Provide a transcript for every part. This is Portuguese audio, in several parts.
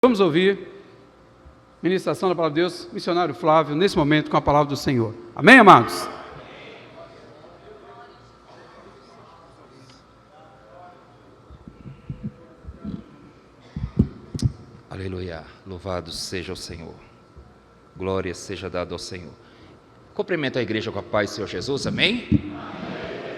Vamos ouvir ministração da palavra de Deus, missionário Flávio, nesse momento com a palavra do Senhor. Amém, amados? Aleluia, louvado seja o Senhor, glória seja dada ao Senhor. Cumprimento a igreja com a paz do Senhor Jesus, amém?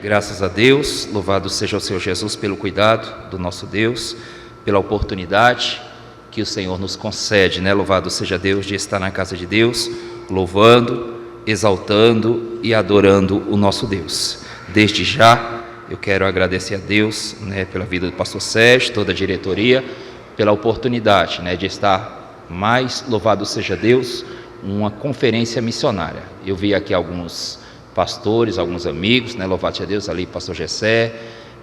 Graças a Deus, louvado seja o Senhor Jesus pelo cuidado do nosso Deus, pela oportunidade que o Senhor nos concede, né? Louvado seja Deus de estar na casa de Deus, louvando, exaltando e adorando o nosso Deus. Desde já, eu quero agradecer a Deus, né, pela vida do pastor Sérgio, toda a diretoria, pela oportunidade, né, de estar mais, louvado seja Deus, uma conferência missionária. Eu vi aqui alguns pastores, alguns amigos, né, louvado seja Deus, ali pastor Gessé,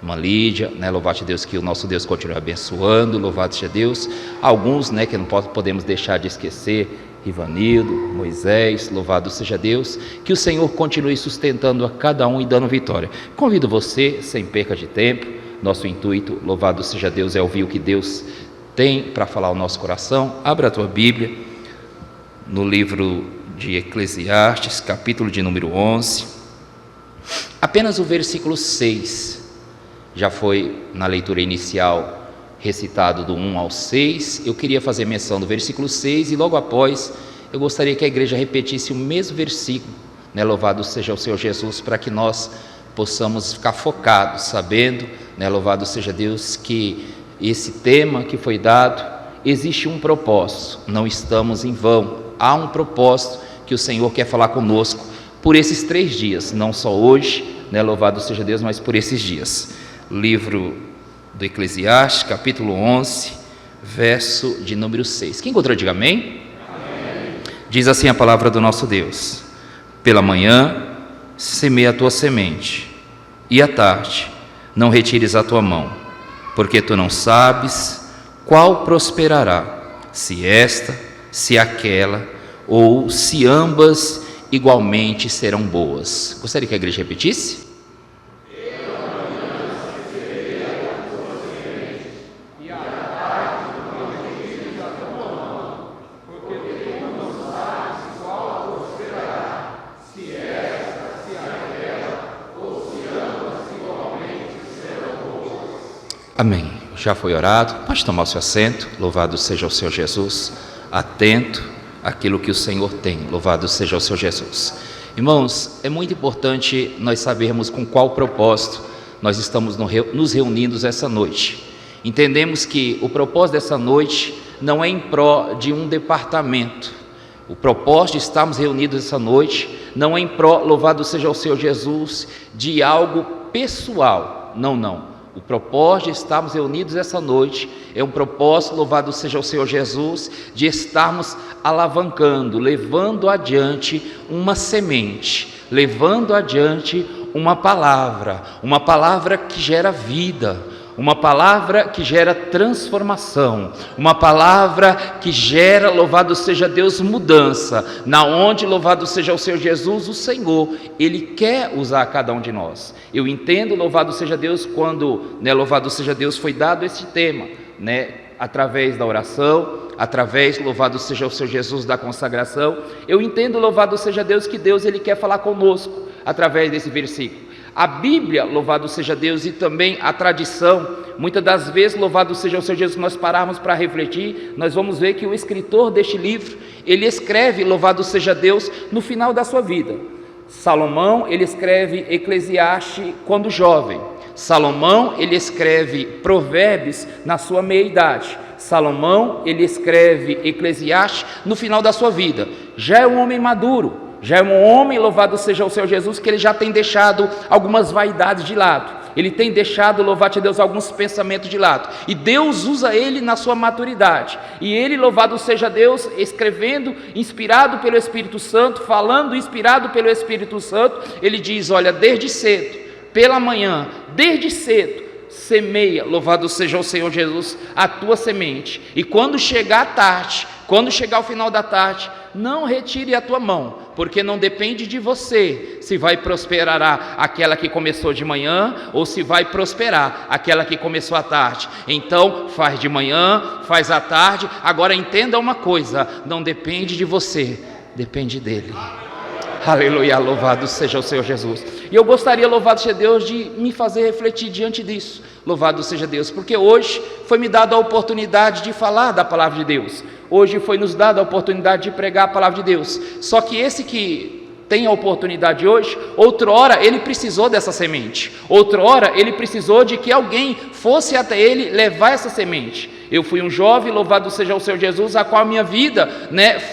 irmã Lídia, né, louvado seja Deus, que o nosso Deus continue abençoando, louvado seja Deus. Alguns, né, que não podemos deixar de esquecer, Rivanildo, Moisés, louvado seja Deus, que o Senhor continue sustentando a cada um e dando vitória. Convido você, sem perca de tempo, nosso intuito, louvado seja Deus, é ouvir o que Deus tem para falar ao nosso coração. Abra a tua Bíblia, no livro de Eclesiastes, capítulo de número 11, apenas o versículo 6, já foi na leitura inicial recitado do 1 ao 6, eu queria fazer menção do versículo 6 e logo após eu gostaria que a igreja repetisse o mesmo versículo, né, louvado seja o Senhor Jesus, para que nós possamos ficar focados, sabendo, né, louvado seja Deus, que esse tema que foi dado, existe um propósito, não estamos em vão, há um propósito que o Senhor quer falar conosco por esses 3 dias, não só hoje, né, louvado seja Deus, mas por esses dias. Livro do Eclesiastes, capítulo 11, verso de número 6. Quem encontrou, diga amém. Amém. Diz assim a palavra do nosso Deus: pela manhã semeia a tua semente, e à tarde não retires a tua mão, porque tu não sabes qual prosperará, se esta, se aquela, ou se ambas igualmente serão boas. Gostaria que a igreja repetisse? Amém. Já foi orado, pode tomar o seu assento, louvado seja o Senhor Jesus, atento àquilo que o Senhor tem, louvado seja o Senhor Jesus. Irmãos, é muito importante nós sabermos com qual propósito nós estamos nos reunindo essa noite. Entendemos que o propósito dessa noite não é em pró de um departamento, o propósito de estarmos reunidos essa noite não é em pró, louvado seja o Senhor Jesus, de algo pessoal, não. O propósito de estarmos reunidos essa noite é um propósito, louvado seja o Senhor Jesus, de estarmos alavancando, levando adiante uma semente, levando adiante uma palavra que gera vida, uma palavra que gera transformação, uma palavra que gera, louvado seja Deus, mudança, na onde, louvado seja o Senhor Jesus, o Senhor, Ele quer usar cada um de nós. Eu entendo, louvado seja Deus, quando, né, louvado seja Deus, foi dado esse tema, né, através da oração, através, louvado seja o Senhor Jesus, da consagração. Eu entendo, louvado seja Deus, que Deus, Ele quer falar conosco através desse versículo. A Bíblia, louvado seja Deus, e também a tradição, muitas das vezes, louvado seja o Senhor Jesus, nós pararmos para refletir, nós vamos ver que o escritor deste livro, ele escreve, louvado seja Deus, no final da sua vida. Salomão, ele escreve Eclesiastes quando jovem. Salomão, ele escreve Provérbios na sua meia-idade. Salomão, ele escreve Eclesiastes no final da sua vida. Já é um homem maduro, já é um homem, louvado seja o Senhor Jesus, que ele já tem deixado algumas vaidades de lado, ele tem deixado, louvado seja Deus, alguns pensamentos de lado, e Deus usa ele na sua maturidade, e ele, louvado seja Deus, escrevendo, inspirado pelo Espírito Santo, falando, inspirado pelo Espírito Santo, ele diz, olha, desde cedo, pela manhã, desde cedo, semeia, louvado seja o Senhor Jesus, a tua semente, e quando chegar a tarde, quando chegar o final da tarde, não retire a tua mão, porque não depende de você se vai prosperar aquela que começou de manhã ou se vai prosperar aquela que começou à tarde. Então faz de manhã, faz à tarde. Agora entenda uma coisa, não depende de você, depende dele. Aleluia, louvado seja o Senhor Jesus. E eu gostaria, louvado seja Deus, de me fazer refletir diante disso. Louvado seja Deus, porque hoje foi me dada a oportunidade de falar da palavra de Deus. Hoje foi nos dada a oportunidade de pregar a palavra de Deus. Só que esse que tem a oportunidade hoje, outrora ele precisou dessa semente. Outrora ele precisou de que alguém fosse até ele levar essa semente. Eu fui um jovem, louvado seja o Senhor Jesus, a qual a minha vida,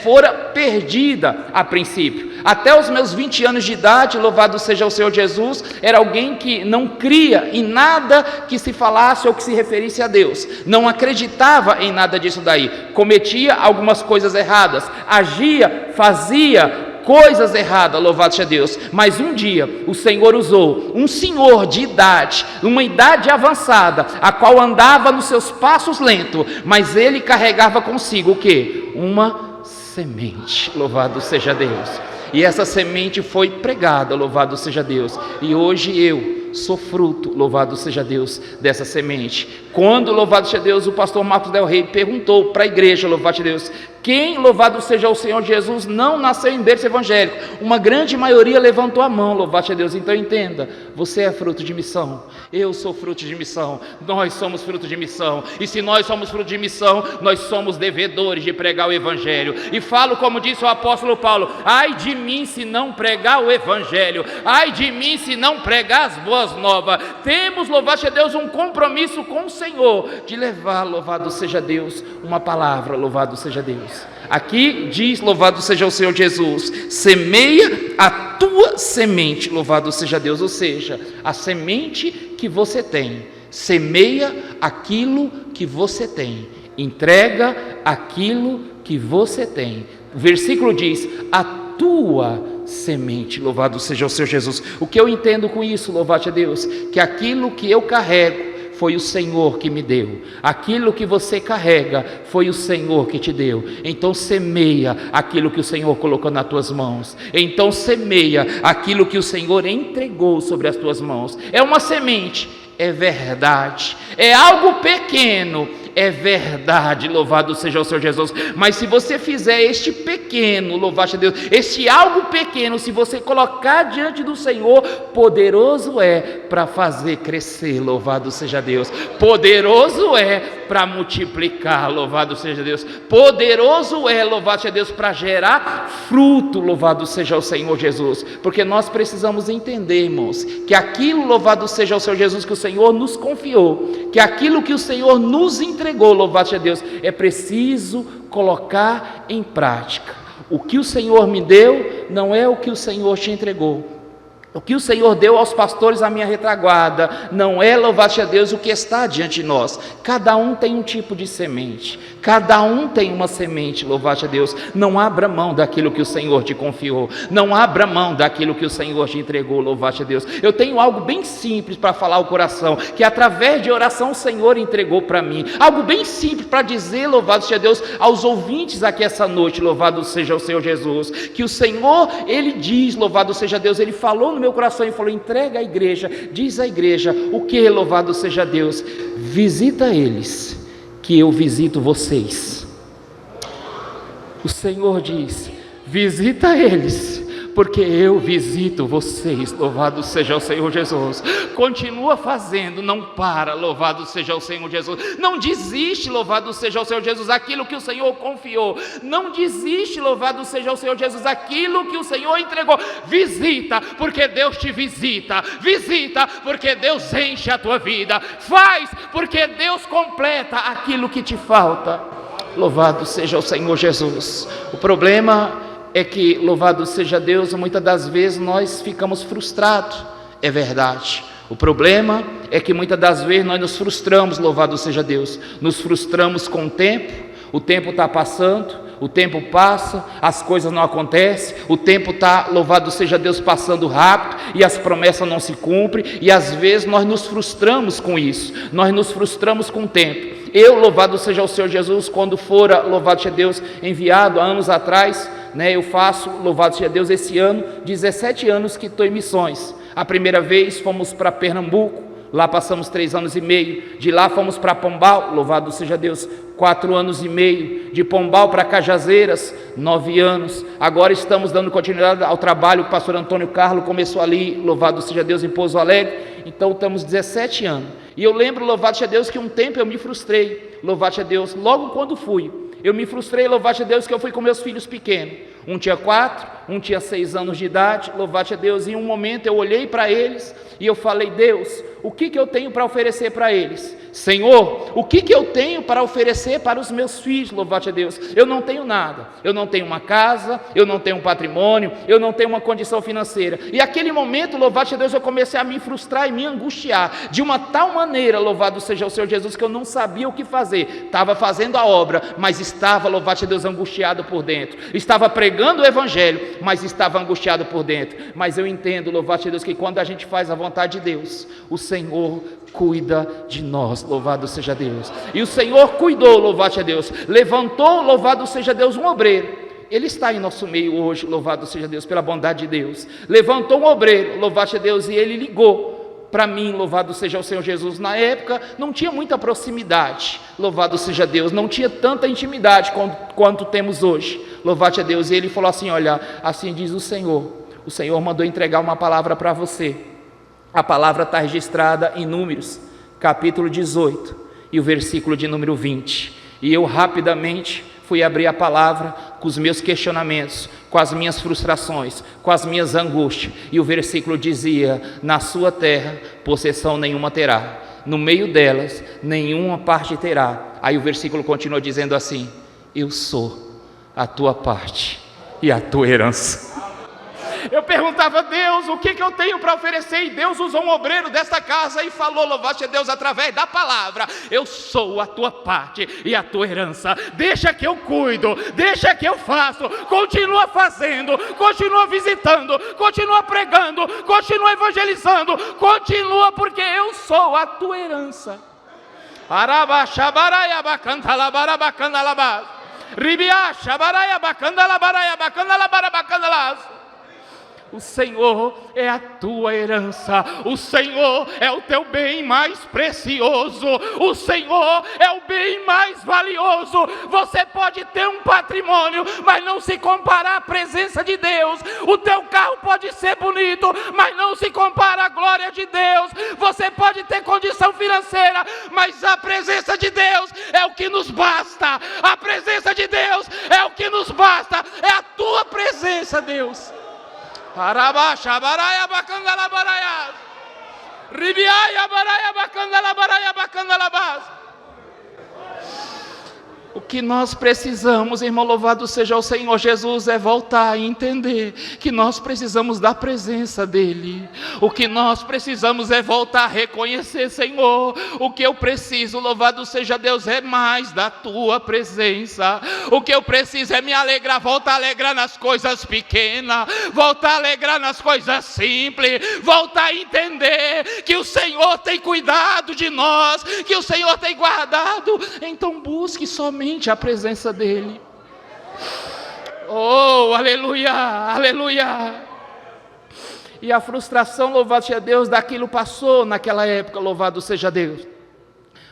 fora perdida a princípio. Até os meus 20 anos de idade, louvado seja o Senhor Jesus, era alguém que não cria em nada que se falasse ou que se referisse a Deus. Não acreditava em nada disso daí. Cometia algumas coisas erradas, agia, fazia coisas erradas, louvado seja Deus. Mas um dia o Senhor usou um senhor de idade, uma idade avançada, a qual andava nos seus passos lentos, mas ele carregava consigo o quê? Uma semente, louvado seja Deus. E essa semente foi pregada, louvado seja Deus. E hoje eu sou fruto, louvado seja Deus, dessa semente. Quando, louvado seja Deus, o pastor Marcos Del Rey perguntou para a igreja, louvado seja Deus, quem, louvado seja o Senhor Jesus, não nasceu em berço evangélico? Uma grande maioria levantou a mão, louvado seja Deus. Então entenda, você é fruto de missão, eu sou fruto de missão, nós somos fruto de missão. E se nós somos fruto de missão, nós somos devedores de pregar o evangelho. E falo como disse o apóstolo Paulo: ai de mim se não pregar o evangelho, ai de mim se não pregar as boas novas. Temos, louvado seja Deus, um compromisso com o Senhor de levar, louvado seja Deus, uma palavra, louvado seja Deus. Aqui diz, louvado seja o Senhor Jesus, semeia a tua semente, louvado seja Deus, ou seja, a semente que você tem, semeia aquilo que você tem, entrega aquilo que você tem. O versículo diz, a tua semente, louvado seja o Senhor Jesus. O que eu entendo com isso, louvado seja Deus, que aquilo que eu carrego foi o Senhor que me deu, aquilo que você carrega foi o Senhor que te deu. Então semeia aquilo que o Senhor colocou nas tuas mãos, então semeia aquilo que o Senhor entregou sobre as tuas mãos. É uma semente, é verdade, é algo pequeno, é verdade, louvado seja o Senhor Jesus. Mas se você fizer este pequeno, louvado seja Deus, este algo pequeno, se você colocar diante do Senhor, poderoso é para fazer crescer, louvado seja Deus. Poderoso é para multiplicar, louvado seja Deus. Poderoso é, louvado seja Deus, para gerar fruto, louvado seja o Senhor Jesus. Porque nós precisamos entender, irmãos, que aquilo, louvado seja o Senhor Jesus, que o Senhor nos confiou, que aquilo que o Senhor nos entregou, louvado seja Deus, é preciso colocar em prática. O que o Senhor me deu não é o que o Senhor te entregou. O que o Senhor deu aos pastores à minha retaguarda não é, louvado seja Deus, o que está diante de nós. Cada um tem um tipo de semente, cada um tem uma semente, louvado seja Deus. Não abra mão daquilo que o Senhor te confiou, não abra mão daquilo que o Senhor te entregou, louvado seja Deus. Eu tenho algo bem simples para falar ao coração, que através de oração o Senhor entregou para mim, algo bem simples para dizer, louvado seja Deus, aos ouvintes aqui essa noite, louvado seja o Senhor Jesus, que o Senhor, Ele diz, louvado seja Deus, Ele falou no meu coração e falou, entrega à igreja, diz à igreja, o que, louvado seja Deus, visita eles, que eu visito vocês. O Senhor diz, visita eles, porque eu visito vocês, louvado seja o Senhor Jesus. Continua fazendo, não para, louvado seja o Senhor Jesus. Não desiste, louvado seja o Senhor Jesus, aquilo que o Senhor confiou. Não desiste, louvado seja o Senhor Jesus, aquilo que o Senhor entregou. Visita, porque Deus te visita. Visita, porque Deus enche a tua vida. Faz, porque Deus completa aquilo que te falta. Louvado seja o Senhor Jesus. O problema é que, louvado seja Deus, muitas das vezes nós ficamos frustrados, é verdade. O problema é que muitas das vezes nós nos frustramos, louvado seja Deus, nos frustramos com o tempo está passando, o tempo passa, as coisas não acontecem, o tempo está, louvado seja Deus, passando rápido, e as promessas não se cumprem, e às vezes nós nos frustramos com isso, nós nos frustramos com o tempo. Eu, louvado seja o Senhor Jesus, quando fora, louvado seja Deus, enviado há anos atrás, né? Eu faço, louvado seja Deus, esse ano, 17 anos que estou em missões. A primeira vez fomos para Pernambuco, lá passamos 3 anos e meio, de lá fomos para Pombal, louvado seja Deus, 4 anos e meio, de Pombal para Cajazeiras, 9 anos, agora estamos dando continuidade ao trabalho, o pastor Antônio Carlos começou ali, louvado seja Deus, em Pouso Alegre, então estamos 17 anos, e eu lembro, louvado seja Deus, que um tempo eu me frustrei, louvado seja Deus, logo quando fui, eu me frustrei, louvado seja Deus, que eu fui com meus filhos pequenos, um tinha 4, um tinha 6 anos de idade, louvado seja Deus, e em um momento eu olhei para eles, e eu falei, Deus, o que eu tenho para oferecer para eles? Senhor, o que eu tenho para oferecer para os meus filhos, louvado seja Deus? Eu não tenho nada, eu não tenho uma casa, eu não tenho um patrimônio, eu não tenho uma condição financeira, e aquele momento, louvado seja Deus, eu comecei a me frustrar e me angustiar, de uma tal maneira, louvado seja o Senhor Jesus, que eu não sabia o que fazer, estava fazendo a obra, mas estava, louvado seja Deus, angustiado por dentro, estava pregando o Evangelho, mas estava angustiado por dentro, mas eu entendo, louvado seja Deus, que quando a gente faz a vontade de Deus, o Senhor cuida de nós, louvado seja Deus, e o Senhor cuidou, louvado seja Deus, levantou, louvado seja Deus, um obreiro, ele está em nosso meio hoje, louvado seja Deus, pela bondade de Deus, levantou um obreiro, louvado seja Deus, e ele ligou para mim, louvado seja o Senhor Jesus. Na época não tinha muita proximidade, louvado seja Deus, não tinha tanta intimidade quanto temos hoje, louvado seja Deus, e ele falou assim, olha, assim diz o Senhor mandou entregar uma palavra para você, a palavra está registrada em Números, capítulo 18, e o versículo de número 20, e eu rapidamente fui abrir a palavra com os meus questionamentos, com as minhas frustrações, com as minhas angústias, e o versículo dizia, na sua terra possessão nenhuma terá, no meio delas nenhuma parte terá, aí o versículo continua dizendo assim, eu sou a tua parte e a tua herança. Eu perguntava a Deus, o que eu tenho para oferecer? E Deus usou um obreiro desta casa e falou, louvado seja Deus, através da palavra, eu sou a tua parte e a tua herança, deixa que eu cuido, deixa que eu faço, continua fazendo, continua visitando, continua pregando, continua evangelizando, continua, porque eu sou a tua herança. O Senhor é a tua herança, o Senhor é o teu bem mais precioso, o Senhor é o bem mais valioso. Você pode ter um patrimônio, mas não se compara à presença de Deus. O teu carro pode ser bonito, mas não se compara à glória de Deus. Você pode ter condição financeira, mas a presença de Deus é o que nos basta. A presença de Deus é o que nos basta, é a tua presença, Deus. Arabaxa, baraia, bacandala, baraia. Ribiaia, baraia, bacandala, baraia, bacandala, bas. O que nós precisamos, irmão, louvado seja o Senhor Jesus, é voltar a entender que nós precisamos da presença dEle. O que nós precisamos é voltar a reconhecer, Senhor, o que eu preciso, louvado seja Deus, é mais da tua presença. O que eu preciso é me alegrar, voltar a alegrar nas coisas pequenas, voltar a alegrar nas coisas simples, voltar a entender que o Senhor tem cuidado de nós, que o Senhor tem guardado. Então busque somente a presença dEle. Oh, aleluia, aleluia. E a frustração, louvado seja Deus, daquilo passou naquela época, louvado seja Deus.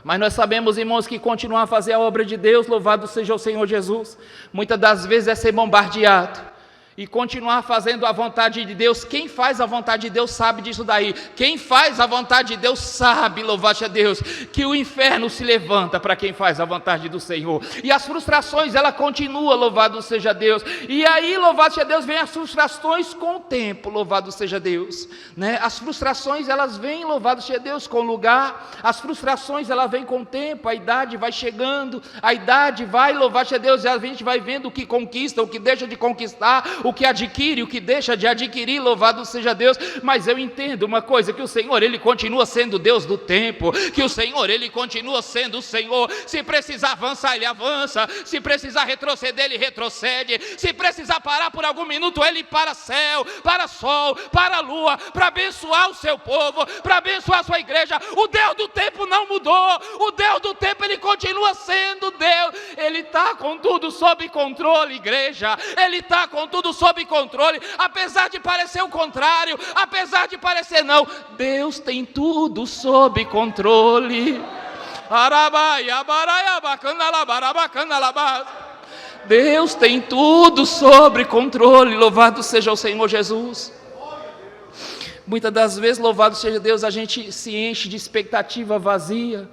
Mas nós sabemos, irmãos, que continuar a fazer a obra de Deus, louvado seja o Senhor Jesus, muitas das vezes é ser bombardeado. E continuar fazendo a vontade de Deus. Quem faz a vontade de Deus sabe disso daí. Quem faz a vontade de Deus sabe, louvado seja Deus, que o inferno se levanta para quem faz a vontade do Senhor. E as frustrações, ela continua, louvado seja Deus. E aí, louvado seja Deus, vem as frustrações com o tempo, louvado seja Deus, né? As frustrações, elas vêm, louvado seja Deus, com o lugar. As frustrações, elas vêm com o tempo, a idade vai chegando, a idade vai, louvado seja Deus, e a gente vai vendo o que conquista, o que deixa de conquistar, o que adquire, o que deixa de adquirir, louvado seja Deus. Mas eu entendo uma coisa, que o Senhor, Ele continua sendo Deus do tempo, que o Senhor, Ele continua sendo o Senhor. Se precisar avançar, Ele avança, se precisar retroceder, Ele retrocede, se precisar parar por algum minuto, Ele para céu, para sol, para lua, para abençoar o seu povo, para abençoar a sua igreja. O Deus do tempo não mudou, o Deus do tempo, Ele continua sendo Deus. Ele está com tudo sob controle, igreja, Ele está com tudo sob controle, apesar de parecer o contrário, apesar de parecer não, Deus tem tudo sob controle. Deus tem tudo sob controle, louvado seja o Senhor Jesus. Muitas das vezes, louvado seja Deus, a gente se enche de expectativa vazia.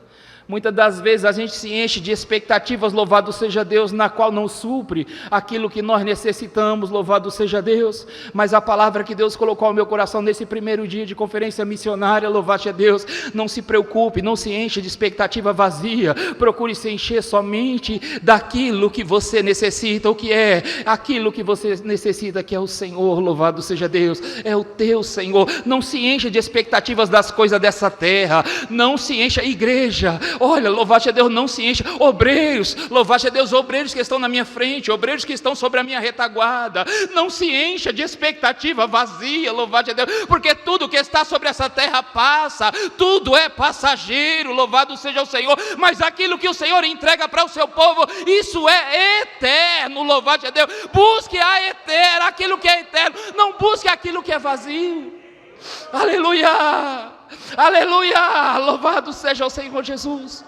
Muitas das vezes a gente se enche de expectativas, louvado seja Deus, na qual não supre aquilo que nós necessitamos, louvado seja Deus. Mas a palavra que Deus colocou ao meu coração nesse primeiro dia de conferência missionária, louvado seja Deus, não se preocupe, não se enche de expectativa vazia, procure se encher somente daquilo que você necessita. O que é aquilo que você necessita, que é o Senhor, louvado seja Deus, é o teu Senhor. Não se encha de expectativas das coisas dessa terra, não se encha, igreja. Olha, louvado seja Deus, não se encha. Obreiros, louvado seja Deus, obreiros que estão na minha frente, obreiros que estão sobre a minha retaguarda, não se encha de expectativa vazia, louvado seja Deus, porque tudo que está sobre essa terra passa, tudo é passageiro, louvado seja o Senhor, mas aquilo que o Senhor entrega para o seu povo, isso é eterno, louvado seja Deus. Busque a eterna, aquilo que é eterno, não busque aquilo que é vazio. Aleluia, aleluia, louvado seja o Senhor Jesus,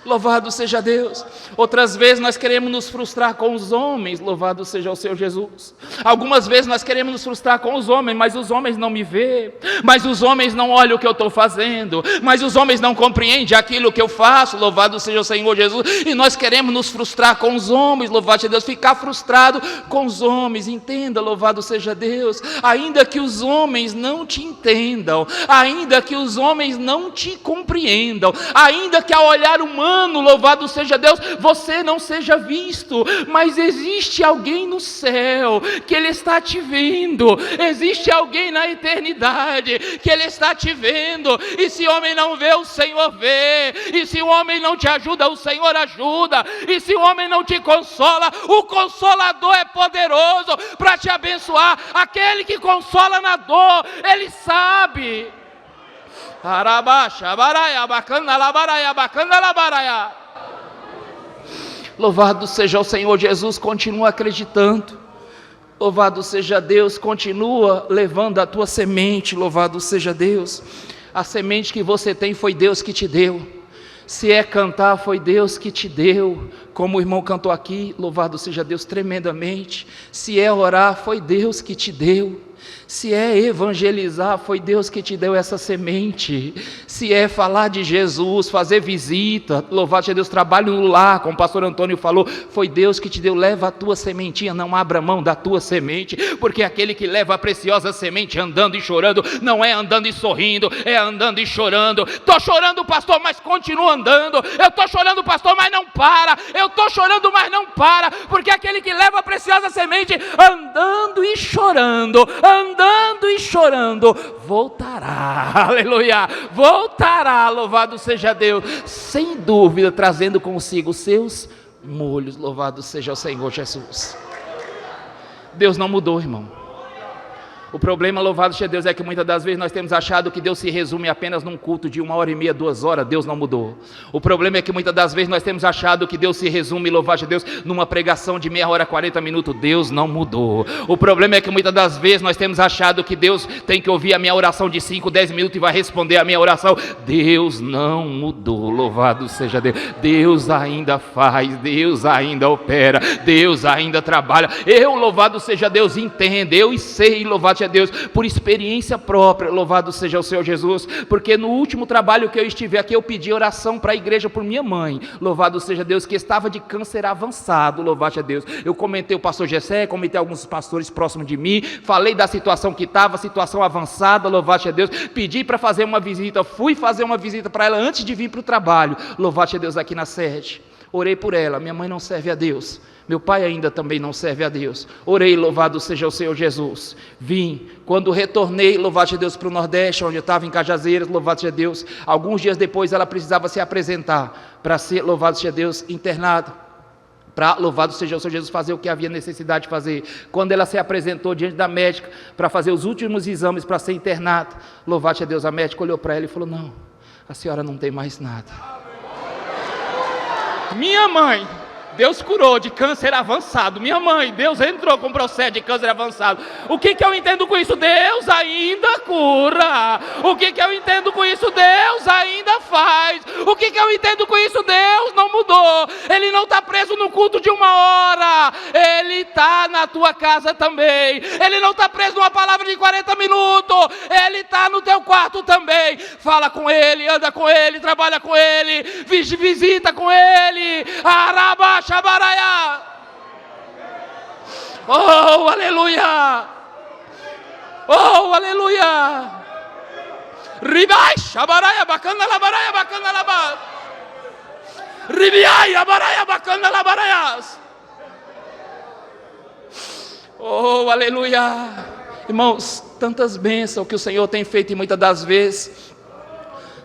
louvado seja Deus. Outras vezes nós queremos nos frustrar com os homens, louvado seja o Senhor Jesus. Algumas vezes nós queremos nos frustrar com os homens, mas os homens não me vê, mas os homens não olham o que eu estou fazendo, mas os homens não compreendem aquilo que eu faço, louvado seja o Senhor Jesus. E nós queremos nos frustrar com os homens, louvado seja Deus, ficar frustrado com os homens. Entenda, louvado seja Deus, ainda que os homens não te entendam, ainda que os homens não te compreendam, ainda que ao olhar humano, louvado seja Deus, você não seja visto, mas existe alguém no céu que Ele está te vendo, existe alguém na eternidade que Ele está te vendo. E se o homem não vê, o Senhor vê, e se o homem não te ajuda, o Senhor ajuda, e se o homem não te consola, o Consolador é poderoso para te abençoar. Aquele que consola na dor, Ele sabe. Louvado seja o Senhor Jesus, continua acreditando, louvado seja Deus, continua levando a tua semente, louvado seja Deus. A semente que você tem foi Deus que te deu. Se é cantar, foi Deus que te deu, como o irmão cantou aqui, louvado seja Deus tremendamente. Se é orar, foi Deus que te deu. Se é evangelizar, foi Deus que te deu essa semente. Se é falar de Jesus, fazer visita, louvado seja Deus, trabalho no lar, como o pastor Antônio falou, foi Deus que te deu. Leva a tua sementinha, não abra mão da tua semente, porque aquele que leva a preciosa semente andando e chorando, não é andando e sorrindo, é andando e chorando. Estou chorando, pastor, mas continua andando. Eu estou chorando, pastor, mas não para. Eu estou chorando, mas não para, porque aquele que leva a preciosa semente, andando e chorando, voltará, aleluia, voltará, louvado seja Deus, sem dúvida, trazendo consigo os seus molhos, louvado seja o Senhor Jesus. Deus não mudou, irmão. O problema, louvado seja Deus, é que muitas das vezes nós temos achado que Deus se resume apenas num culto de 1h30, 2 horas. Deus não mudou. O problema é que muitas das vezes nós temos achado que Deus se resume, louvado seja Deus, numa pregação de 30 h 40 minutos. Deus não mudou. O problema é que muitas das vezes nós temos achado que Deus tem que ouvir a minha oração de 5, 10 minutos e vai responder a minha oração. Deus não mudou, louvado seja Deus. Deus ainda faz, Deus ainda opera, Deus ainda trabalha. Eu, louvado seja Deus, entendo, eu sei, louvado seja Deus, por experiência própria, louvado seja o Senhor Jesus, porque no último trabalho que eu estive aqui, eu pedi oração para a igreja por minha mãe, louvado seja Deus, que estava de câncer avançado, louvado seja Deus. Eu comentei o pastor Gessé, comentei alguns pastores próximos de mim, falei da situação que estava, situação avançada, louvado seja Deus, pedi para fazer uma visita, fui fazer uma visita para ela antes de vir para o trabalho, louvado seja Deus, aqui na sede. Orei por ela, minha mãe não serve a Deus. Meu pai ainda também não serve a Deus. Orei, louvado seja o Senhor Jesus. Vim, quando retornei, louvado seja Deus, para o Nordeste, onde eu estava em Cajazeiras, louvado seja Deus. Alguns dias depois ela precisava se apresentar para ser, louvado seja Deus, internada. Para, louvado seja o Senhor Jesus, fazer o que havia necessidade de fazer. Quando ela se apresentou diante da médica para fazer os últimos exames para ser internada, louvado seja Deus, a médica olhou para ela e falou: não, a senhora não tem mais nada. Minha mãe, Deus curou de câncer avançado. Minha mãe, Deus entrou com um processo de câncer avançado. O que eu entendo com isso? Deus ainda cura. O que eu entendo com isso? Deus ainda faz. O que eu entendo com isso? Deus não mudou. Ele não está preso no culto de 1 hora. Ele está na tua casa também. Ele não está preso numa palavra de 40 minutos. Ele está no teu quarto também. Fala com Ele, anda com Ele, trabalha com Ele, visita com Ele. Araba Shabaraya. Oh, aleluia! Oh, aleluia! Ribai Shabaraya bacana labaraya bacana laba. Ribiai abaraya bacana labarayas. Oh, aleluia! Irmãos, tantas bênçãos que o Senhor tem feito e muitas das vezes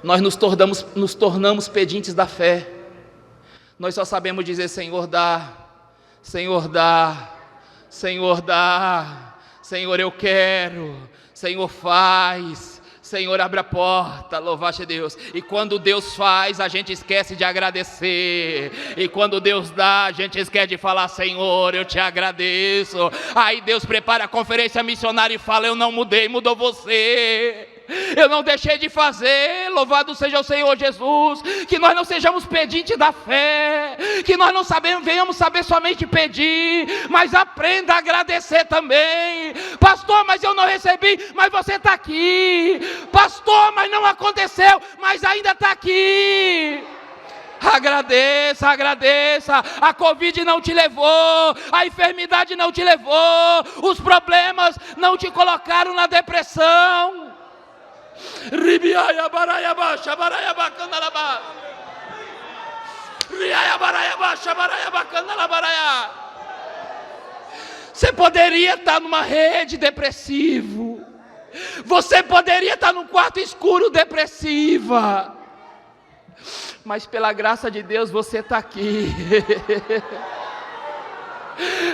nós nos tornamos pedintes da fé. Nós só sabemos dizer: Senhor, dá, Senhor, dá, Senhor, dá, Senhor, eu quero, Senhor, faz, Senhor, abre a porta, louvado Deus. E quando Deus faz, a gente esquece de agradecer. E quando Deus dá, a gente esquece de falar: Senhor, eu te agradeço. Aí Deus prepara a conferência missionária e fala: eu não mudei, mudou você. Eu não deixei de fazer, louvado seja o Senhor Jesus. Que nós não sejamos pedintes da fé, que nós não venhamos saber somente pedir, mas aprenda a agradecer também. Pastor, mas eu não recebi, mas você está aqui. Pastor, mas não aconteceu, mas ainda está aqui. Agradeça, agradeça. A Covid não te levou, a enfermidade não te levou, os problemas não te colocaram na depressão. Ribiaya baraya basha baraya bacana laba. Riaya baraya basha baraya bacana labaraya. Você poderia estar numa rede depressivo. Você poderia estar num quarto escuro depressiva. Mas pela graça de Deus você está aqui.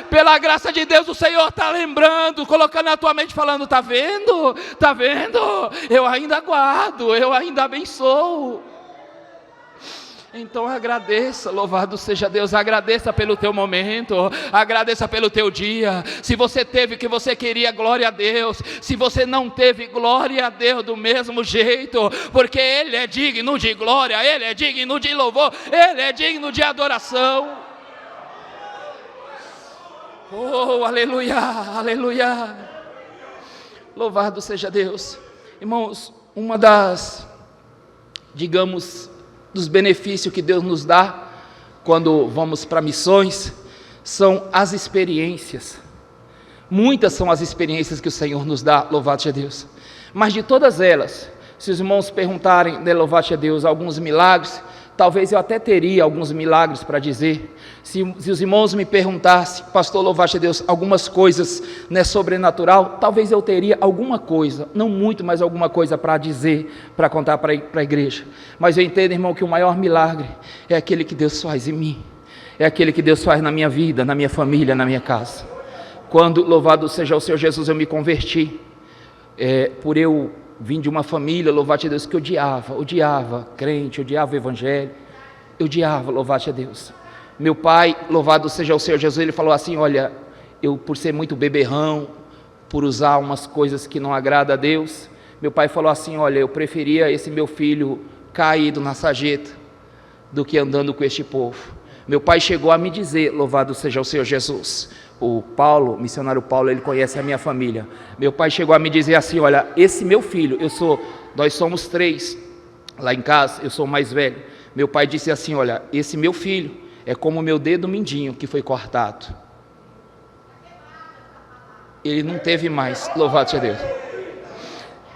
Pela graça de Deus o Senhor está lembrando, colocando na tua mente, falando: está vendo? Está vendo? Eu ainda guardo, eu ainda abençoo. Então agradeça, louvado seja Deus, agradeça pelo teu momento, agradeça pelo teu dia. Se você teve o que você queria, glória a Deus. Se você não teve, glória a Deus do mesmo jeito, porque Ele é digno de glória, Ele é digno de louvor, Ele é digno de adoração. Oh, aleluia, aleluia. Louvado seja Deus. Irmãos, uma das, digamos, dos benefícios que Deus nos dá quando vamos para missões, são as experiências. Muitas são as experiências que o Senhor nos dá, louvado seja Deus. Mas de todas elas, se os irmãos perguntarem, né, louvado seja Deus, alguns milagres, talvez eu até teria alguns milagres para dizer. Se os irmãos me perguntassem: pastor, louvado seja Deus, algumas coisas, né, sobrenatural, talvez eu teria alguma coisa, não muito, mas alguma coisa para dizer, para contar para a igreja. Mas eu entendo, irmão, que o maior milagre é aquele que Deus faz em mim, é aquele que Deus faz na minha vida, na minha família, na minha casa. Quando, louvado seja o Senhor Jesus, eu me converti, por eu vim de uma família, louvado seja Deus, que odiava crente, odiava o evangelho, odiava, louvado seja Deus. Meu pai, louvado seja o Senhor Jesus, ele falou assim: olha, eu por ser muito beberrão, por usar umas coisas que não agradam a Deus, meu pai falou assim: olha, eu preferia esse meu filho caído na sarjeta do que andando com este povo. Meu pai chegou a me dizer, louvado seja o Senhor Jesus, o Paulo, missionário Paulo, ele conhece a minha família. Meu pai chegou a me dizer assim: olha, esse meu filho, nós somos 3 lá em casa, eu sou o mais velho. Meu pai disse assim: olha, esse meu filho é como o meu dedo mindinho que foi cortado. Ele não teve mais, louvado seja Deus.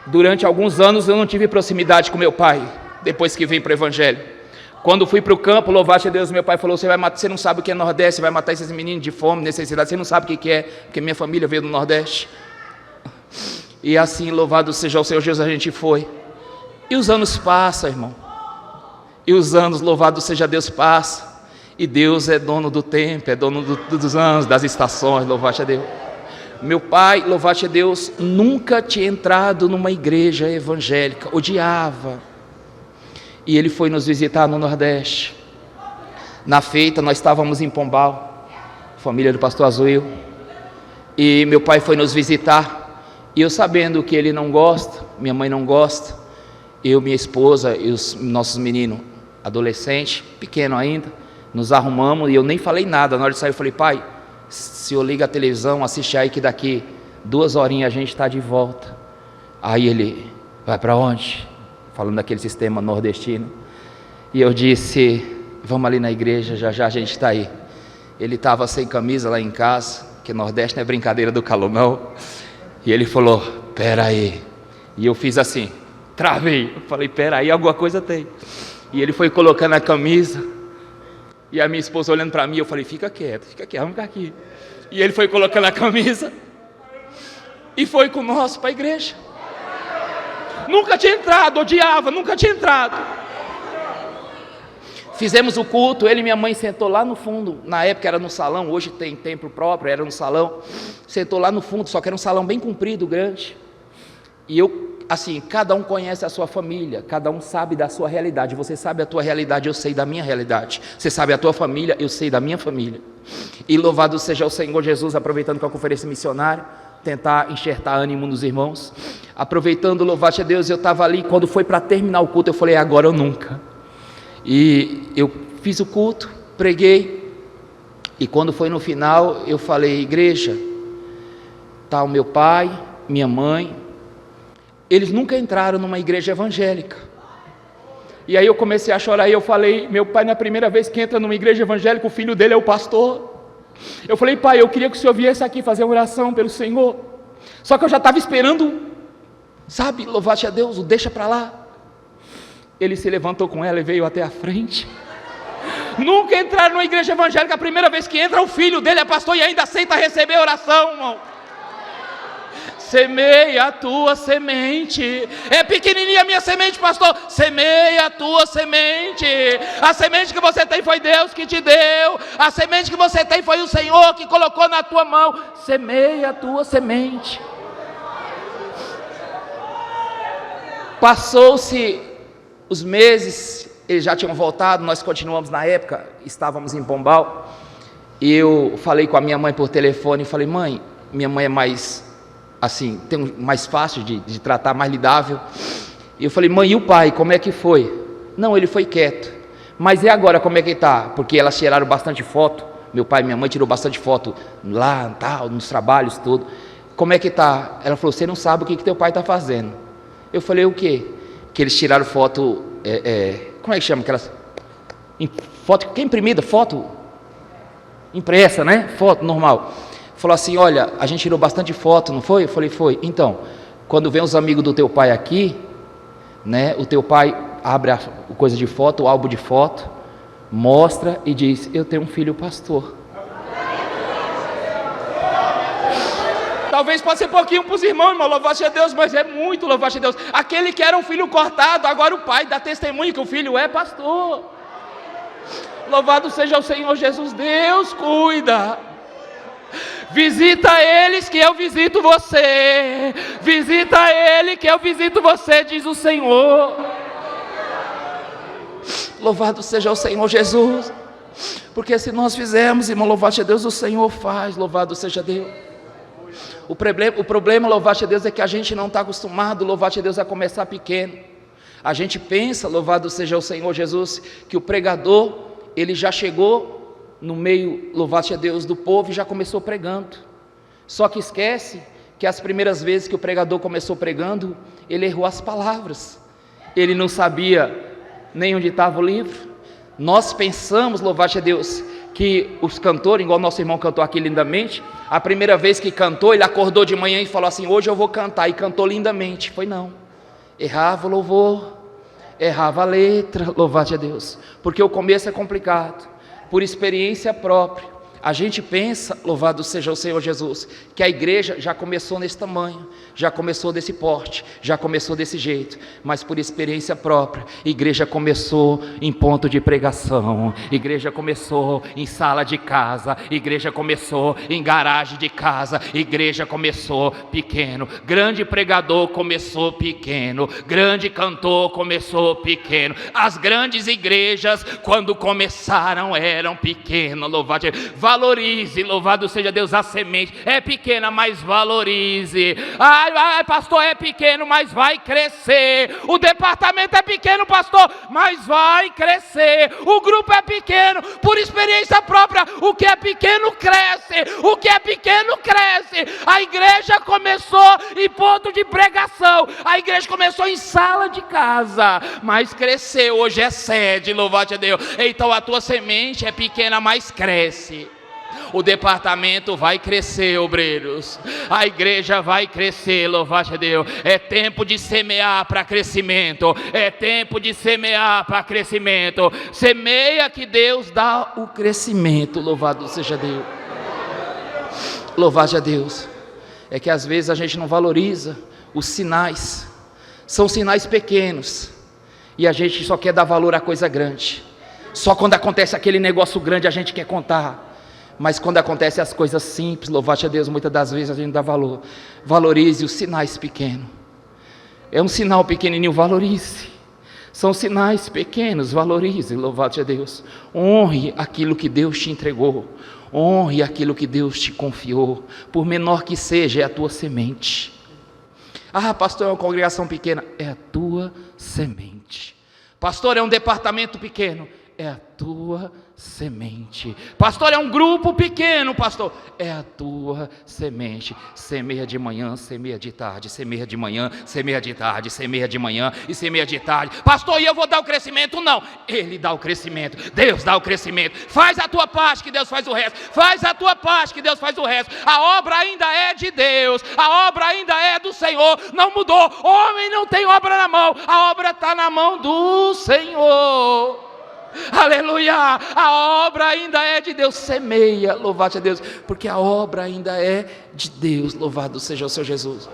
Durante alguns anos eu não tive proximidade com meu pai, depois que vim para o evangelho. Quando fui para o campo, louvado a Deus, meu pai falou, você não sabe o que é Nordeste, você vai matar esses meninos de fome, necessidade, você não sabe o que é, porque minha família veio do Nordeste. E assim, louvado seja o Senhor Jesus, a gente foi. E os anos passam, irmão. E os anos, louvado seja Deus, passam. E Deus é dono do tempo, é dono dos anos, das estações, louvado a Deus. Meu pai, louvado a Deus, nunca tinha entrado numa igreja evangélica, odiava. E ele foi nos visitar no Nordeste. Na feita, nós estávamos em Pombal, família do pastor Azuil. E meu pai foi nos visitar. E eu sabendo que ele não gosta, minha mãe não gosta, eu, minha esposa e os nossos meninos adolescentes, pequeno ainda, nos arrumamos e eu nem falei nada. Na hora de sair eu falei, pai, se eu ligo a televisão, assiste aí que daqui 2 horinhas a gente está de volta. Aí ele, vai para onde? Falando daquele sistema nordestino. E eu disse, vamos ali na igreja, já já a gente está aí. Ele estava sem camisa lá em casa, que Nordeste não é brincadeira do calor não. E ele falou, pera aí. E eu fiz assim, travei. Eu falei, pera aí, alguma coisa tem. E ele foi colocando a camisa. E a minha esposa olhando para mim, eu falei, fica quieto, vamos ficar aqui. E ele foi colocando a camisa. E foi com nós para a igreja. Nunca tinha entrado, odiava, nunca tinha entrado. Fizemos o culto, ele e minha mãe sentou lá no fundo. Na época era no salão, hoje tem templo próprio, era no salão. Sentou lá no fundo, só que era um salão bem comprido, grande. E eu, assim, cada um conhece a sua família, cada um sabe da sua realidade. Você sabe a tua realidade, eu sei da minha realidade. Você sabe a tua família, eu sei da minha família. E louvado seja o Senhor Jesus, aproveitando com a conferência missionária, tentar enxertar ânimo nos irmãos. Aproveitando, louvado a Deus, eu estava ali, quando foi para terminar o culto, eu falei, agora ou nunca. E eu fiz o culto, preguei, e quando foi no final, eu falei, igreja, está o meu pai, minha mãe, eles nunca entraram numa igreja evangélica. E aí eu comecei a chorar e eu falei, meu pai, na primeira vez que entra numa igreja evangélica, o filho dele é o pastor. Eu falei, pai, eu queria que o senhor viesse aqui fazer uma oração pelo Senhor. Só que eu já estava esperando, sabe, louvado a Deus, o deixa para lá. Ele se levantou com ela e veio até a frente. Nunca entraram numa igreja evangélica, a primeira vez que entra, o filho dele é pastor e ainda aceita receber oração, irmão. Semeia a tua semente. É pequenininha a minha semente, pastor. Semeia a tua semente. A semente que você tem foi Deus que te deu. A semente que você tem foi o Senhor que colocou na tua mão. Semeia a tua semente. Passou-se os meses, eles já tinham voltado, nós continuamos na época, estávamos em Pombal, e eu falei com a minha mãe por telefone, e falei, mãe, minha mãe é mais, assim, mais fácil de tratar, mais lidável, e eu falei, mãe, e o pai, como é que foi? Não, ele foi quieto, mas e agora, como é que está? Porque elas tiraram bastante foto, meu pai e minha mãe tirou bastante foto lá, tal, nos trabalhos, tudo, como é que está? Ela falou, você não sabe o que teu pai está fazendo. Eu falei, o quê? Que eles tiraram foto, como é que chama aquelas? Foto que é imprimida, foto impressa, né? Foto normal. Falou assim, olha, a gente tirou bastante foto, não foi? Eu falei, foi. Então, quando vem os amigos do teu pai aqui, né? O teu pai abre a coisa de foto, o álbum de foto, mostra e diz, eu tenho um filho pastor. Talvez pode ser pouquinho para os irmãos, irmão, louvado a Deus, mas é muito louvado a Deus. Aquele que era um filho cortado, agora o pai dá testemunho que o filho é pastor. Louvado seja o Senhor Jesus, Deus cuida. Visita eles que eu visito você. Visita ele que eu visito você, diz o Senhor. Louvado seja o Senhor Jesus. Porque se nós fizermos, irmão, louvado a Deus, o Senhor faz, louvado seja Deus. O problema, louvado a Deus, é que a gente não está acostumado, louvado a Deus, a começar pequeno. A gente pensa, louvado seja o Senhor Jesus, que o pregador, ele já chegou no meio, louvado a Deus, do povo e já começou pregando. Só que esquece que as primeiras vezes que o pregador começou pregando, ele errou as palavras. Ele não sabia nem onde estava o livro. Nós pensamos, louvado a Deus, que os cantores, igual nosso irmão cantou aqui lindamente, a primeira vez que cantou, ele acordou de manhã e falou assim, hoje eu vou cantar, e cantou lindamente. Foi não, errava o louvor, errava a letra, louvado a Deus, porque o começo é complicado, por experiência própria. A gente pensa, louvado seja o Senhor Jesus, que a igreja já começou nesse tamanho, já começou desse porte, já começou desse jeito, mas por experiência própria, igreja começou em ponto de pregação, igreja começou em sala de casa, igreja começou em garagem de casa, igreja começou pequeno, grande pregador começou pequeno, grande cantor começou pequeno, as grandes igrejas quando começaram eram pequenas, louvado seja Deus. Valorize, louvado seja Deus, a semente. É pequena, mas valorize. Ai, pastor, é pequeno, mas vai crescer. O departamento é pequeno, pastor, mas vai crescer. O grupo é pequeno, por experiência própria. O que é pequeno cresce. O que é pequeno cresce. A igreja começou em ponto de pregação. A igreja começou em sala de casa, mas cresceu. Hoje é sede, louvado seja Deus. Então a tua semente é pequena, mas cresce. O departamento vai crescer, obreiros. A igreja vai crescer, louvado seja Deus. É tempo de semear para crescimento. É tempo de semear para crescimento. Semeia que Deus dá o crescimento, louvado seja Deus. Louvado seja Deus. É que às vezes a gente não valoriza os sinais. São sinais pequenos e a gente só quer dar valor à coisa grande. Só quando acontece aquele negócio grande a gente quer contar. Mas quando acontecem as coisas simples, louvado seja Deus, muitas das vezes a gente dá valor. Valorize os sinais pequenos. É um sinal pequenininho, valorize. São sinais pequenos, valorize, louvado seja Deus. Honre aquilo que Deus te entregou. Honre aquilo que Deus te confiou. Por menor que seja, é a tua semente. Ah, pastor, é uma congregação pequena. É a tua semente. Pastor, é um departamento pequeno. É a tua semente. Pastor, é um grupo pequeno, pastor. É a tua semente. Semeia de manhã, semeia de tarde, semeia de manhã, semeia de tarde, semeia de manhã e semeia de tarde. Pastor, e eu vou dar o crescimento? Não, Ele dá o crescimento. Deus dá o crescimento. Faz a tua parte que Deus faz o resto. Faz a tua parte que Deus faz o resto. A obra ainda é de Deus. A obra ainda é do Senhor. Não mudou. Homem não tem obra na mão. A obra está na mão do Senhor. Aleluia, a obra ainda é de Deus. Semeia, louvado seja Deus, porque a obra ainda é de Deus. Louvado seja o Senhor Jesus.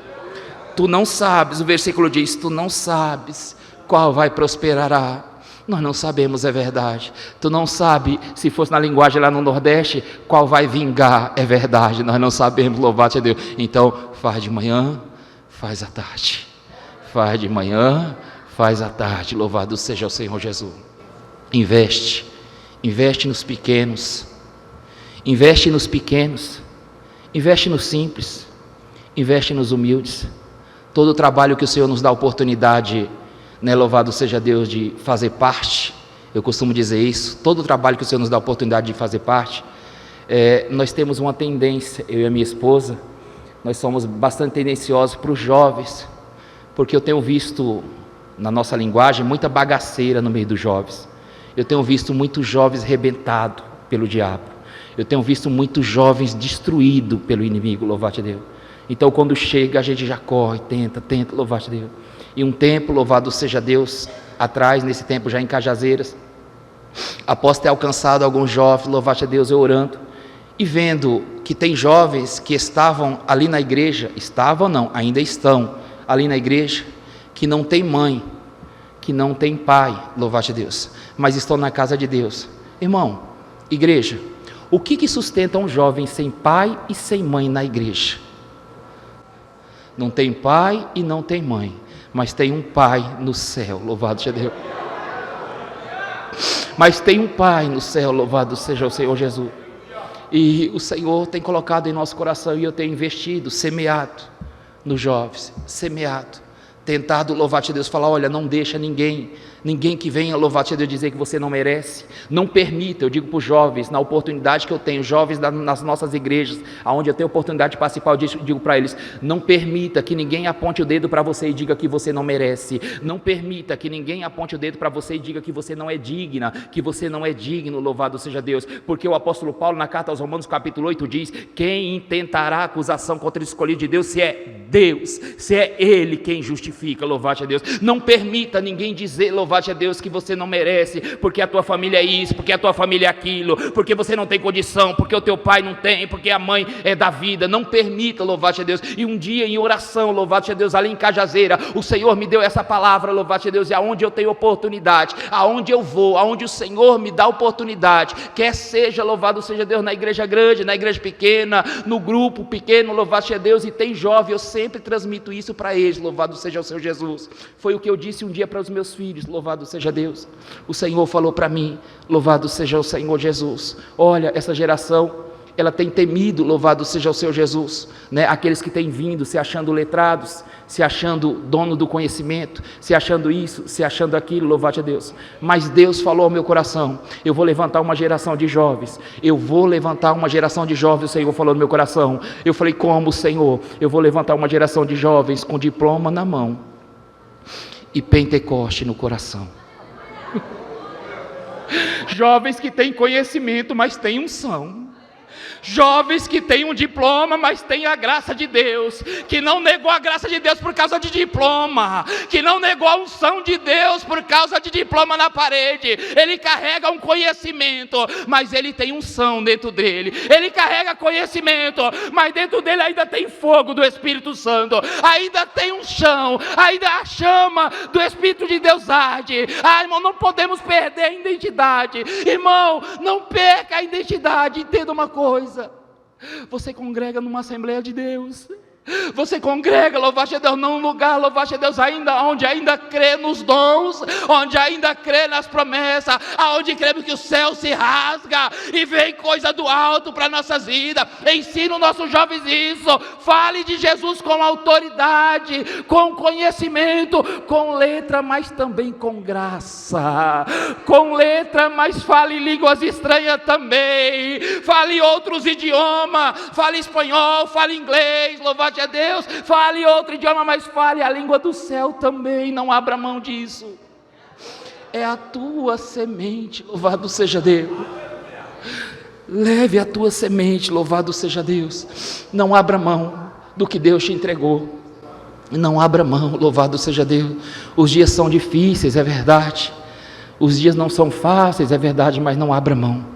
Tu não sabes, o versículo diz, tu não sabes qual vai prosperará. Nós não sabemos, é verdade. Tu não sabe, se fosse na linguagem lá no Nordeste, qual vai vingar, é verdade. Nós não sabemos, louvado seja Deus. Então, faz de manhã, faz à tarde. Faz de manhã, faz à tarde. Louvado seja o Senhor Jesus. Investe nos pequenos, investe nos pequenos, investe nos simples, investe nos humildes. Todo o trabalho que o Senhor nos dá a oportunidade, né, louvado seja Deus, de fazer parte, eu costumo dizer isso, todo o trabalho que o Senhor nos dá a oportunidade de fazer parte, nós temos uma tendência, eu e a minha esposa, nós somos bastante tendenciosos para os jovens, porque eu tenho visto, na nossa linguagem, muita bagaceira no meio dos jovens. Eu tenho visto muitos jovens rebentados pelo diabo. Eu tenho visto muitos jovens destruídos pelo inimigo, louvado a Deus. Então quando chega a gente já corre, tenta, louvado a Deus. E um tempo, louvado seja Deus, atrás, nesse tempo já em Cajazeiras, após ter alcançado alguns jovens, louvado a Deus, eu orando, e vendo que tem jovens que estavam ali na igreja, estavam não, ainda estão ali na igreja, que não tem mãe, que não tem pai, louvado a Deus, mas estão na casa de Deus. Irmão, igreja, o que sustenta um jovem sem pai e sem mãe na igreja? Não tem pai e não tem mãe, mas tem um pai no céu, louvado seja Deus. Mas tem um pai no céu, louvado seja o Senhor Jesus. E o Senhor tem colocado em nosso coração, e eu tenho investido, semeado nos jovens, semeado, tentado, louvado a Deus, falar, olha, não deixa ninguém que venha, louvado a Deus, dizer que você não merece, não permita, eu digo para os jovens, na oportunidade que eu tenho, jovens nas nossas igrejas, onde eu tenho oportunidade de participar, eu digo para eles, não permita que ninguém aponte o dedo para você e diga que você não merece, não permita que ninguém aponte o dedo para você e diga que você não é digna, que você não é digno, louvado seja Deus, porque o apóstolo Paulo, na carta aos Romanos, capítulo 8, diz, quem intentará acusação contra o escolhido de Deus, se é Deus, se é Ele quem justifica, louvado seja Deus, não permita ninguém dizer, louvado louvado seja Deus, que você não merece, porque a tua família é isso, porque a tua família é aquilo, porque você não tem condição, porque o teu pai não tem, porque a mãe é da vida. Não permita, louvado seja Deus. E um dia em oração, louvado seja Deus, ali em Cajazeira, o Senhor me deu essa palavra, louvado seja Deus, e aonde eu tenho oportunidade, aonde eu vou, aonde o Senhor me dá oportunidade, quer seja, louvado seja Deus, na igreja grande, na igreja pequena, no grupo pequeno, louvado seja Deus, e tem jovem, eu sempre transmito isso para eles, louvado seja o Senhor Jesus. Foi o que eu disse um dia para os meus filhos, louvado seja Deus. O Senhor falou para mim, louvado seja o Senhor Jesus. Olha, essa geração, ela tem temido, louvado seja o Senhor Jesus, né? Aqueles que têm vindo se achando letrados, se achando dono do conhecimento, se achando isso, se achando aquilo, louvado a Deus. Mas Deus falou ao meu coração, eu vou levantar uma geração de jovens, eu vou levantar uma geração de jovens, o Senhor falou no meu coração. Eu falei, como, Senhor? Eu vou levantar uma geração de jovens com diploma na mão e Pentecoste no coração. Jovens que têm conhecimento, mas têm unção. Jovens que têm um diploma, mas têm a graça de Deus, que não negou a graça de Deus por causa de diploma, que não negou a unção de Deus por causa de diploma na parede. Ele carrega um conhecimento, mas ele tem unção dentro dele. Ele carrega conhecimento, mas dentro dele ainda tem fogo do Espírito Santo, ainda tem um chão, ainda a chama do Espírito de Deus arde. Irmão, não podemos perder a identidade. Irmão, não perca a identidade. Entenda uma coisa: você congrega numa Assembleia de Deus, você congrega, louvado seja Deus, num lugar, louvado seja Deus, onde ainda crê nos dons, onde ainda crê nas promessas, aonde cremos que o céu se rasga e vem coisa do alto para nossas vidas. Ensina os nossos jovens isso. Fale de Jesus com autoridade, com conhecimento, com letra, mas também com graça. Com letra, mas fale línguas estranhas também. Fale outros idiomas, fale espanhol, fale inglês, louvado a Deus, fale outro idioma, mas fale a língua do céu também. Não abra mão disso. É a tua semente, louvado seja Deus. Leve a tua semente, louvado seja Deus. Não abra mão do que Deus te entregou. Não abra mão, louvado seja Deus. Os dias são difíceis, é verdade. Os dias não são fáceis, é verdade, mas não abra mão.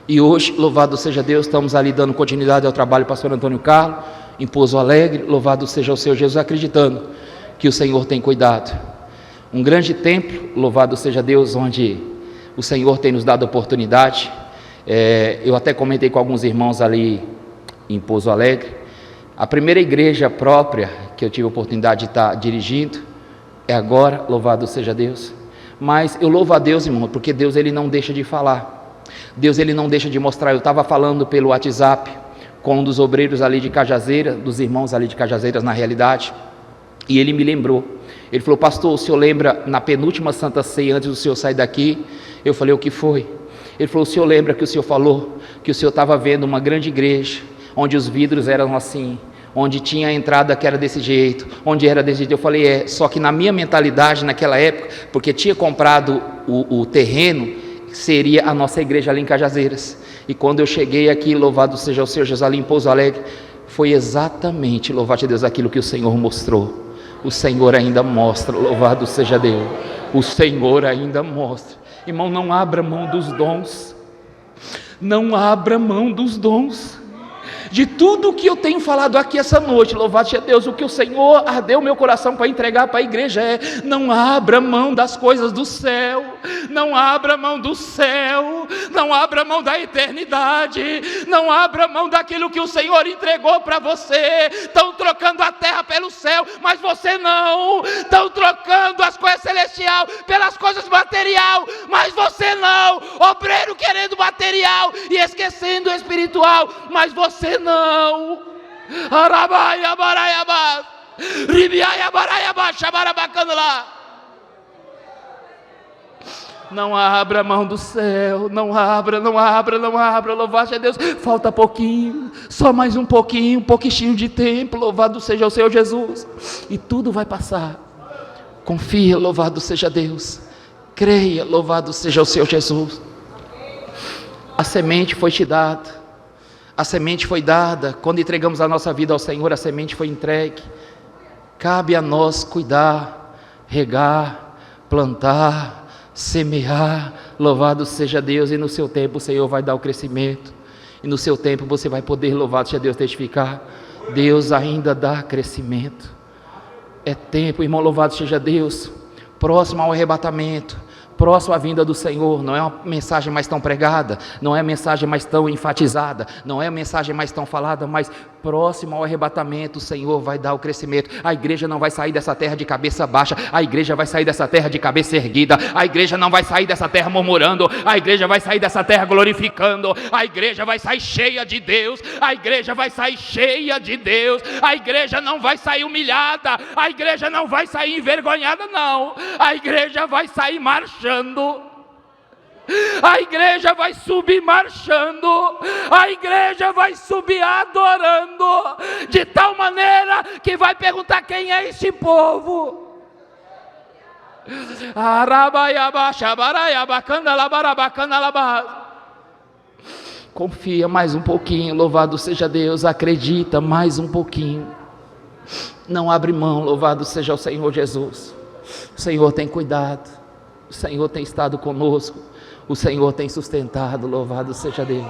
E hoje, louvado seja Deus, estamos ali dando continuidade ao trabalho do pastor Antônio Carlos, em Pouso Alegre, louvado seja o Senhor Jesus, acreditando que o Senhor tem cuidado. Um grande templo, louvado seja Deus, onde o Senhor tem nos dado oportunidade. Eu até comentei com alguns irmãos ali em Pouso Alegre. A primeira igreja própria que eu tive a oportunidade de estar dirigindo é agora, louvado seja Deus. Mas eu louvo a Deus, irmão, porque Deus, ele não deixa de falar. Deus, ele não deixa de mostrar. Eu estava falando pelo WhatsApp com um dos obreiros ali de Cajazeira, dos irmãos ali de Cajazeiras na realidade, e ele me lembrou. Ele falou: pastor, o senhor lembra na penúltima Santa Ceia, antes do senhor sair daqui? Eu falei: o que foi? Ele falou: o senhor lembra que o senhor falou que o senhor estava vendo uma grande igreja, onde os vidros eram assim, onde tinha a entrada que era desse jeito, onde era desse jeito? Eu falei: só que na minha mentalidade naquela época, porque tinha comprado o terreno, seria a nossa igreja ali em Cajazeiras. E quando eu cheguei aqui, louvado seja o Senhor Jesus, ali em Pouso Alegre, foi exatamente, louvado a Deus, aquilo que o Senhor mostrou. O Senhor ainda mostra, louvado seja Deus. O Senhor ainda mostra. Irmão, não abra mão dos dons. Não abra mão dos dons. De tudo o que eu tenho falado aqui essa noite, louvado seja Deus, o que o Senhor ardeu meu coração para entregar para a igreja não abra mão das coisas do céu, não abra mão do céu, não abra mão da eternidade, não abra mão daquilo que o Senhor entregou para você. Estão trocando a terra pelo céu, mas você não. Estão trocando as coisas celestiais pelas coisas material, mas você não. Obreiro querendo material e esquecendo o espiritual, mas você não. Não abra a mão do céu, não abra, louvado seja Deus. Falta pouquinho, só mais um pouquinho de tempo, louvado seja o Senhor Jesus, e tudo vai passar. Confia, louvado seja Deus, creia, louvado seja o Senhor Jesus. A semente foi te dada. A semente foi dada. Quando entregamos a nossa vida ao Senhor, a semente foi entregue. Cabe a nós cuidar, regar, plantar, semear, louvado seja Deus, e no seu tempo o Senhor vai dar o crescimento, e no seu tempo você vai poder, louvado seja Deus, testificar, Deus ainda dá crescimento. É tempo, irmão, louvado seja Deus, próximo ao arrebatamento, próximo à vinda do Senhor. Não é uma mensagem mais tão pregada, não é a mensagem mais tão enfatizada, não é a mensagem mais tão falada, mas próximo ao arrebatamento o Senhor vai dar o crescimento. A igreja não vai sair dessa terra de cabeça baixa, a igreja vai sair dessa terra de cabeça erguida, a igreja não vai sair dessa terra murmurando, a igreja vai sair dessa terra glorificando, a igreja vai sair cheia de Deus, a igreja vai sair cheia de Deus, a igreja não vai sair humilhada, a igreja não vai sair envergonhada, não, a igreja vai sair marchando, a igreja vai subir marchando, a igreja vai subir adorando, de tal maneira que vai perguntar: quem é esse povo? Confia mais um pouquinho, louvado seja Deus, acredita mais um pouquinho, não abre mão, louvado seja o Senhor Jesus. O Senhor tem cuidado, o Senhor tem estado conosco, o Senhor tem sustentado, louvado seja Deus.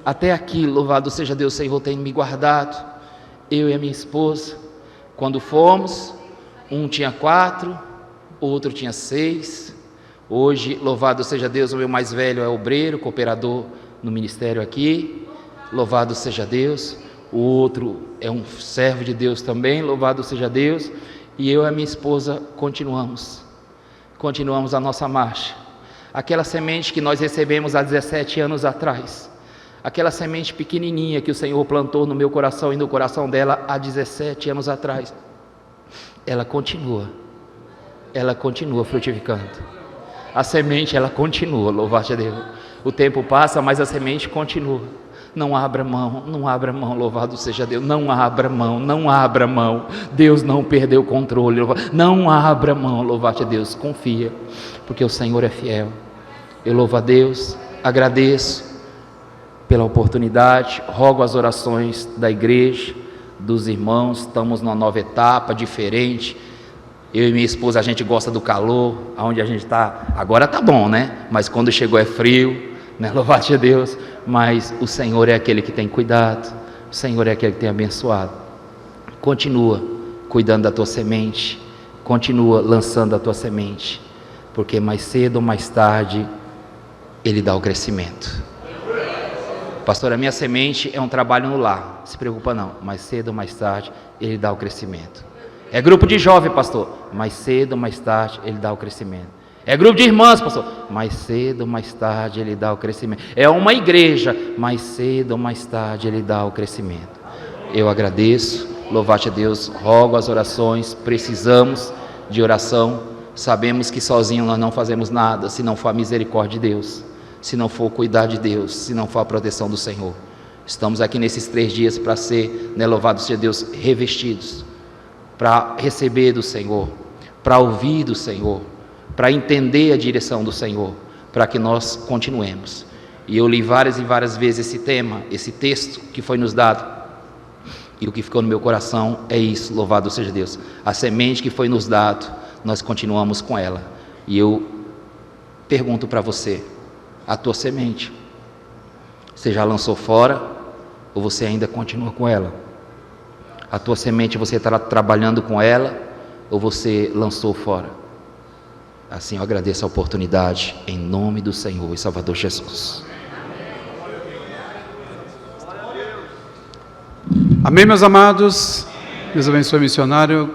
Até aqui, louvado seja Deus, o Senhor tem me guardado, eu e a minha esposa. Quando fomos, um tinha 4, outro tinha 6. Hoje, louvado seja Deus, o meu mais velho é obreiro, cooperador no ministério aqui, louvado seja Deus. O outro é um servo de Deus também, louvado seja Deus. E eu e a minha esposa continuamos a nossa marcha. Aquela semente que nós recebemos há 17 anos atrás, aquela semente pequenininha que o Senhor plantou no meu coração e no coração dela há 17 anos atrás, ela continua frutificando. A semente, ela continua, louvado seja Deus. O tempo passa, mas a semente continua. Não abra mão, louvado seja Deus, não abra mão, Deus não perdeu o controle, não abra mão, louvado seja Deus, confia, porque o Senhor é fiel. Eu louvo a Deus, agradeço pela oportunidade, rogo as orações da igreja, dos irmãos. Estamos numa nova etapa, diferente. Eu e minha esposa, a gente gosta do calor, aonde a gente está, agora está bom, né? Mas quando chegou é frio, né? Louvado seja Deus, mas o Senhor é aquele que tem cuidado, o Senhor é aquele que tem abençoado. Continua cuidando da tua semente, continua lançando a tua semente, porque mais cedo ou mais tarde Ele dá o crescimento. Pastor, a minha semente é um trabalho no lar, não se preocupa não, mais cedo ou mais tarde Ele dá o crescimento. É grupo de jovem, pastor, mais cedo ou mais tarde Ele dá o crescimento. É grupo de irmãs, pastor, mais cedo ou mais tarde Ele dá o crescimento. É uma igreja, mais cedo ou mais tarde Ele dá o crescimento. Eu agradeço, louvado a Deus, rogo as orações, precisamos de oração, sabemos que sozinho nós não fazemos nada, se não for a misericórdia de Deus, se não for cuidar de Deus, se não for a proteção do Senhor. Estamos aqui nesses 3 dias para ser, né, louvado seja Deus, revestidos, para receber do Senhor, para ouvir do Senhor, para entender a direção do Senhor, para que nós continuemos. E eu li várias e várias vezes esse tema, esse texto que foi nos dado, e o que ficou no meu coração é isso, louvado seja Deus. A semente que foi nos dado, nós continuamos com ela. E eu pergunto para você, a tua semente, você já lançou fora ou você ainda continua com ela? A tua semente, você está trabalhando com ela ou você lançou fora? Assim eu agradeço a oportunidade, em nome do Senhor e Salvador Jesus. Amém, meus amados. Deus abençoe o missionário.